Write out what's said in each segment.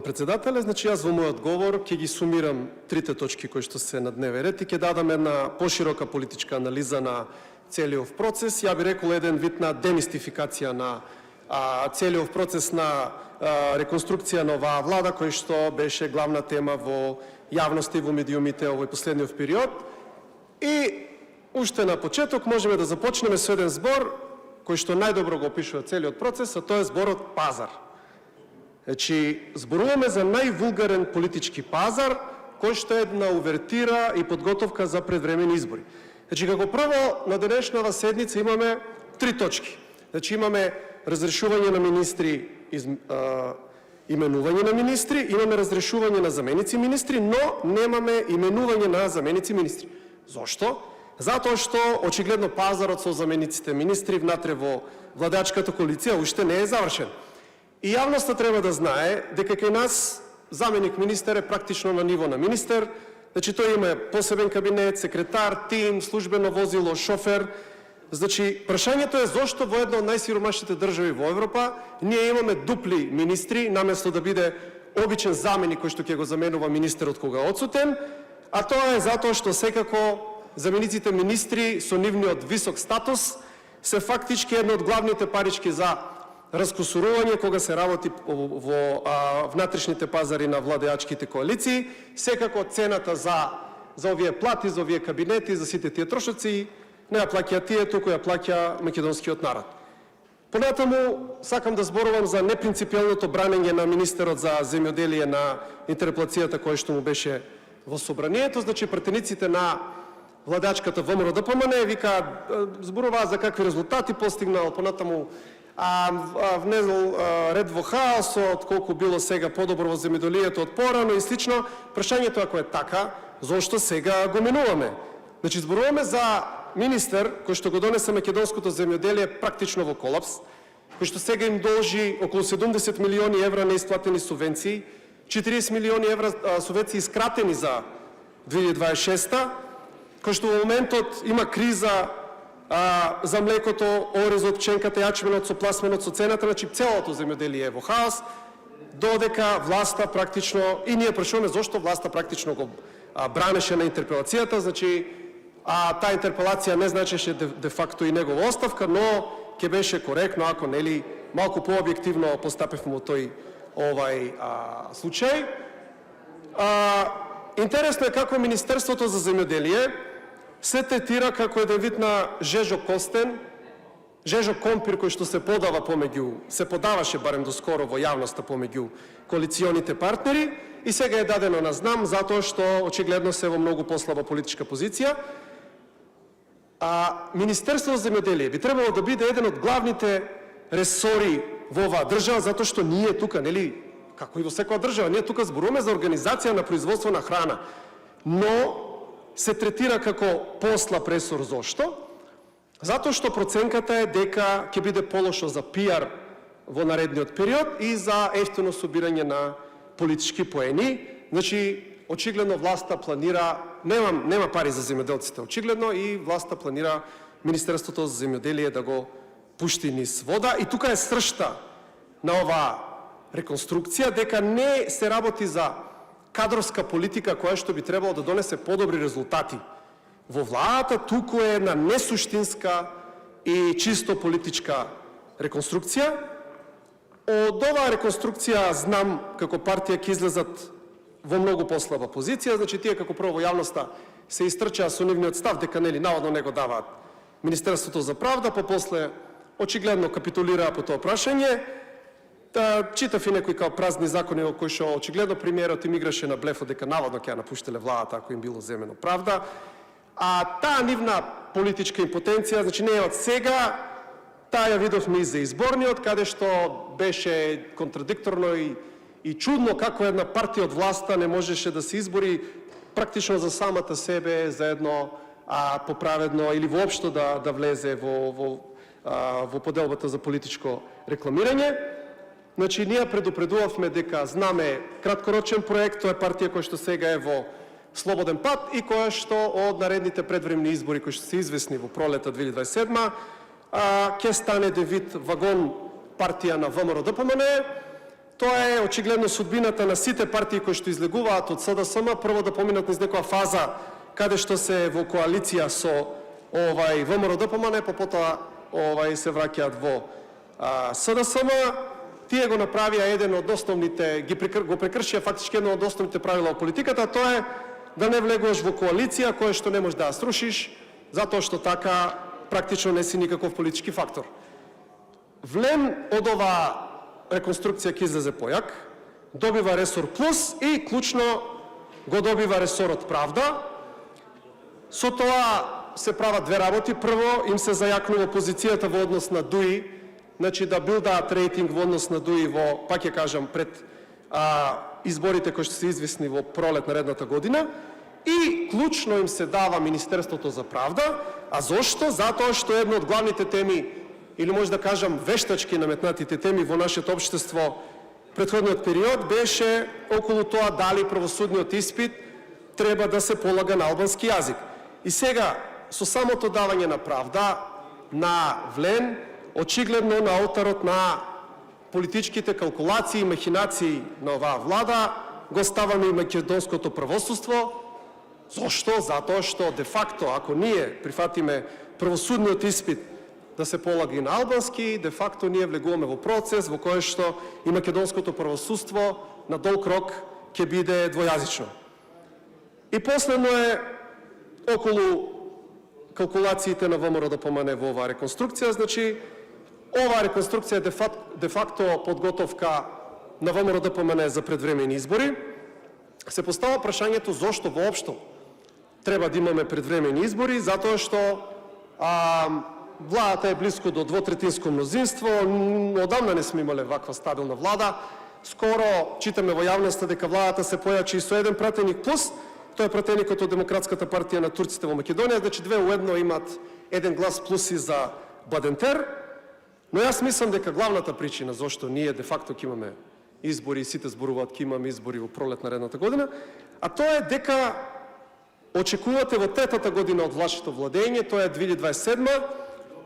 председателе. Значи, јас во мојот говор ќе ги сумирам трите точки кои што се на дневен ред и ќе дадам една поширока политичка анализа на целиот процес. Ја би рекол еден вид на демистификација на целиот процес на реконструкција на оваа влада, кој што беше главна тема во јавноста и во медиумите овој последниот период. И уште на почеток можеме да започнеме со еден збор кој што најдобро го опишува целиот процес, а тоа е зборот пазар. Значи, зборуваме за највулгарен политички пазар, кој што е една увертира и подготовка за предвремени избори. Значи, како прво, на денешнава седница имаме три точки. Значи, имаме разрешување на министри, именување на министри, имаме разрешување на заменици министри, но немаме именување на заменици министри. Зошто? Затоа што очигледно пазарот со замениците министри внатре во владачката коалиција уште не е завршен. И јавноста треба да знае дека кај нас заменик министер е практично на ниво на министер. Значи, тој има посебен кабинет, секретар, тим, службено возило, шофер. Значи, прашањето е зошто во една од најсиромашните држави во Европа ние имаме дупли министри, наместо да биде обичен заменик кој што ќе го заменува министерот кога е отсутен, а тоа е затоа што секако замениците министри со нивниот висок статус се фактички една од главните парички за раскусурување кога се работи во внатрешните пазари на владеачките коалиции. Секако цената за овие плати, за овие кабинети, за сите тие трошоци не ја плаќа тие, туку ја плаќа македонскиот народ. Понатаму сакам да зборувам за непринципиелното бранење на министерот за земјоделие на интерпелацијата која што му беше во собранието. Значи, пратениците на владачката ВМРО ДПМН викаат, зборуваа за какви резултати постигнал, понатаму внезел ред во хаосот, колку било сега подобро во земјоделието од порано и слично. Прашањето ако е така, зошто сега го менуваме? Значи, зборуваме за министер кој што го донесе македонското земјоделие практично во колапс, кој што сега им должи околу 70 милиони евра неисплатени субвенции, 40 милиони евра субвенции искратени за 2026, кој што во моментот има криза за млекото, оризот, пченката, јачменот, со пласменот, со цената, значи целото земјоделие е во хаос, додека власта практично, и ние прашуваме зошто власта практично го бранеше на интерпелацијата, значи таа интерпелација не значеше де факто и негова оставка, но ќе беше коректно ако нели малку пообјективно постапевме во тој случај. Интересно е како Министерството за земјоделие се третира како еден вид на Жежо Костен, Жежо Компир кој што се подаваше барем доскоро во јавноста помеѓу коалиционите партнери и сега е дадено на знам затоа што очигледно се во многу послаба политичка позиција. Министерството за земјоделие би требало да биде еден од главните ресори во оваа држава, затоа што ние тука, нели, како и во секоја држава, ние тука зборуваме за организација на производство на храна, но се третира како послаб ресор. Зошто? Затоа што проценката е дека ќе биде полошо за пиар во наредниот период и за ефтино собирање на политички поени. Значи, очигледно власта планира, нема пари за земјоделците, очигледно, и власта планира Министерството за земјоделие да го пушти низ вода. И тука е сршта на оваа реконструкција, дека не се работи за кадровска политика која што би требало да донесе подобри резултати во владата, туку е една несуштинска и чисто политичка реконструкција. Од оваа реконструкција знам како партија ќе излезат во многу послаба позиција. Значи, тие како прво во јавноста се истрчаа со нивниот став дека нели наводно не го даваат Министерството за правда, после очигледно капитулираа по тоа прашање. Читав и некои као празни закони во кои што очигледно премиерот им играше на блефот дека наводно ќе ја напуштеле владата ако им било земено правда. Таа нивна политичка импотенција, значи не е од сега, таа ја видовме и за изборниот, каде што беше контрадикторно и чудно како една партија од власта не можеше да се избори практично за самата себе, за едно поправедно или воопшто да влезе во поделбата за политичко рекламирање. Значи, ние предупредувавме дека знаме краткорочен проект, тоа е партија која што сега е во слободен пат и која што од наредните предвремени избори кои што се известни во пролета 2027 ќе стане вид вагон партија на ВМРО ДПМН, Тоа е очигледно судбината на сите партии кои што излегуваат од СДСМ, прво да поминат низ некоја фаза каде што се во коалиција со ВМРО-ДПМН, потоа се враќаат во СДСМ. Тие го направија еден од основните, го прекршија фактички едно од основните правила во политиката, тоа е да не влегуваш во коалиција која што не можеш да ја срушиш, затоа што така практично не си никаков политички фактор. Влем од оваа реконструкција ќе излезе појак, добива ресор плюс и клучно го добива ресорот правда. Со тоа се прават две работи. Прво, им се зајакнува позицијата во однос на ДУИ, значи да билдаат рейтинг во однос на ДУИ во, пак ќе кажам, пред изборите кои што се извисни во пролет наредната година. И клучно им се дава Министерството за правда. А зошто? Затоа што една од главните теми, или може да кажам вештачки наметнатите теми во нашето општество претходниот период беше околу тоа дали правосудниот испит треба да се полага на албански јазик. И сега, со самото давање на правда, на влен, очигледно на олтарот на политичките калкулации и махинации на оваа влада, го ставаме и македонското правосудство. Зошто? Затоа што де факто, ако ние прифатиме правосудниот испит да се полага и на албански, де факто ние влегуваме во процес во кој што и македонското правосудство на долг рок ќе биде двојазично. И последно е околу калкулациите на ВМРО-ДПМН во оваа реконструкција. Значи, оваа реконструкција е де факто подготовка на ВМРО-ДПМН за предвремени избори. Се постава прашањето зошто воопшто треба да имаме предвремени избори, затоа што владата е близко до двотретинско мнозинство, одамна не сме имале ваква стабилна влада. Скоро читаме во јавноста дека владата се појачи и со еден пратеник плюс, тоа е пратеникот од Демократската партија на турците во Македонија, значи две уедно имат еден глас плюс и за Бадентер. Но јас мислам дека главната причина зошто ние де факто ќе имаме избори и сите зборуваат ќе имаме избори во пролет наредната година, а тоа е дека очекувате во третата година од вашето владење, тоа е 2027,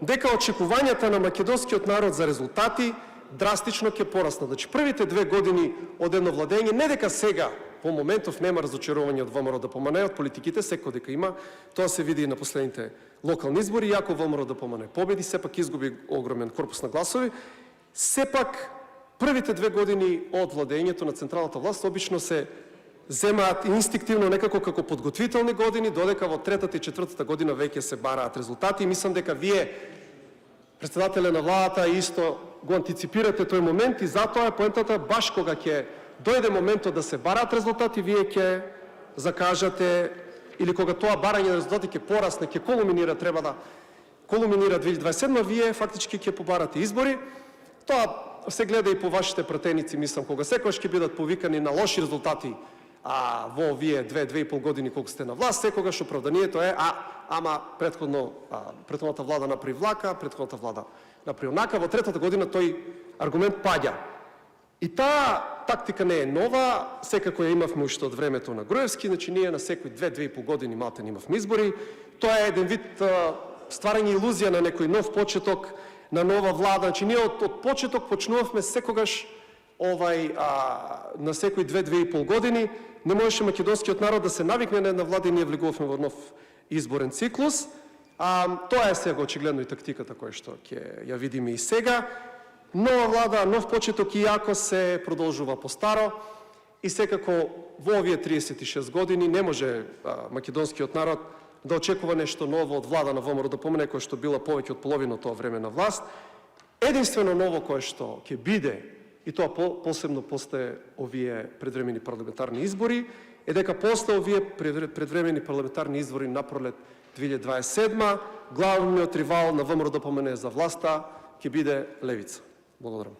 дека очекувањата на македонскиот народ за резултати драстично ќе пораснат. Значи, првите 2 години од едно владење, не дека сега, по моментов нема разочарување од ВМРО-ДПМН, од политиките, секој дека има, тоа се види и на последните локални избори, иако ВМРО-ДПМН победи, сепак изгуби огромен корпус на гласови, сепак првите 2 години од владењето на централната власт обично се земаат инстинктивно некако како подготвителни години, додека во третата и четвртата година веќе се бараат резултати. И мислам дека вие, председателе на владата, исто го антиципирате тој момент и затоа е поентата баш кога ќе дојде моментот да се бараат резултати, вие ќе закажате, или кога тоа барање на резултати ќе порасне, ќе колуминира, треба да колуминира 2027, вие фактички ќе побарате избори. Тоа се гледа и по вашите пратеници, мислам, кога секогаш ќе бидат повикани на лоши резултати во овие 2-2,5 години колку сте на власт, секогаш оправданието е ама претходната влада направи влака, претходната влада направи онака, во третата година тој аргумент паѓа. И таа тактика не е нова, секако ја имавме уште од времето на Груевски, значи ние на секои 2-2,5 години малте имавме избори. Тоа е еден вид стварање илузија на некој нов почеток, на нова влада. Значи ние од почеток почнувавме секогаш на секои 2-2,5 години. Не можеше македонскиот народ да се навикне на една влада и ние влегувавме во нов изборен циклус. Тоа е сега очигледно и тактиката која што ќе ја видиме и сега. Нова влада, нов почеток, иако се продолжува по старо. И секако во овие 36 години не може македонскиот народ да очекува нешто ново од влада на ВМРО-ДПМН, која што била повеќе од половина од тоа време на власт. Единствено ново кое што ќе биде, и тоа посебно после овие предвремени парламентарни избори, е дека после овие предвремени парламентарни избори на пролет 2027, главниот ривал на ВМРО-ДПМН за власта ќе биде левица. Благодарам.